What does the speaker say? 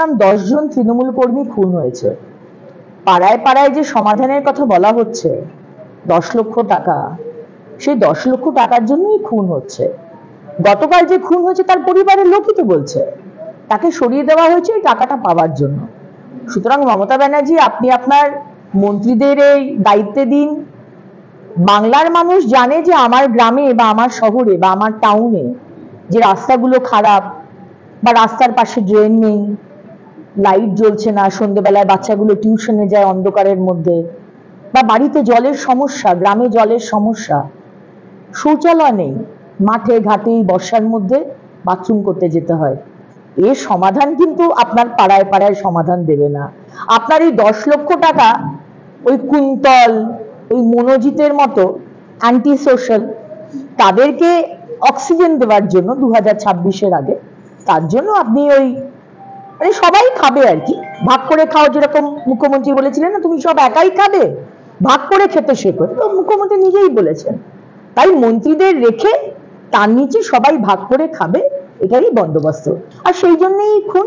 10 জন তৃণমূল কর্মী খুন হয়েছে। পাড়ায় পাড়ায় যে সমাধানের কথা বলা হচ্ছে 10 লক্ষ টাকা, সেই 10 লক্ষ টাকার জন্যই খুন হচ্ছে। গতকাল যে খুন হয়েছে তার পরিবারের লোকই তো বলছে তাকে সরিয়ে দেওয়া হয়েছে এই টাকাটা পাওয়ার জন্য। সুতরাং মমতা ব্যানার্জি, আপনি আপনার মন্ত্রীদের এই দায়িত্বে দিন। বাংলার মানুষ জানে যে আমার গ্রামে বা আমার শহরে বা আমার টাউনে যে রাস্তাগুলো খারাপ, বা রাস্তার পাশে ড্রেন নেই, লাইট জ্বলছে না, সন্ধ্যেবেলায় বাচ্চাগুলো টিউশনে যায় অন্ধকারের মধ্যে, বা বাড়িতে জলের সমস্যা, গ্রামে জলের সমস্যা, শৌচালয় নেই, মাঠে ঘাটে বর্ষার মধ্যে বাথরুম করতে যেতে হয়। এর সমাধান কিন্তু আপনার পাড়ায় পাড়ায় সমাধান দেবে না। আপনার এই 10 লক্ষ টাকা ওই কুন্তল, ওই মনোজিতের মতো অ্যান্টি সোশ্যাল তাদেরকে অক্সিজেন দেওয়ার জন্য 2026-এর আগে, তার জন্য আপনি ওই মানে সবাই খাবে আর কি, ভাগ করে খাও, যেরকম মুখ্যমন্ত্রী বলেছিলেন না তুমি সব একাই খাবে, ভাগ করে খেতে শেখো, তো মুখ্যমন্ত্রী নিজেই বলেছেন। তাই মন্ত্রীদের রেখে তার নিচে সবাই ভাগ করে খাবে, এটাই বন্দোবস্ত। আর সেই জন্যই খুন।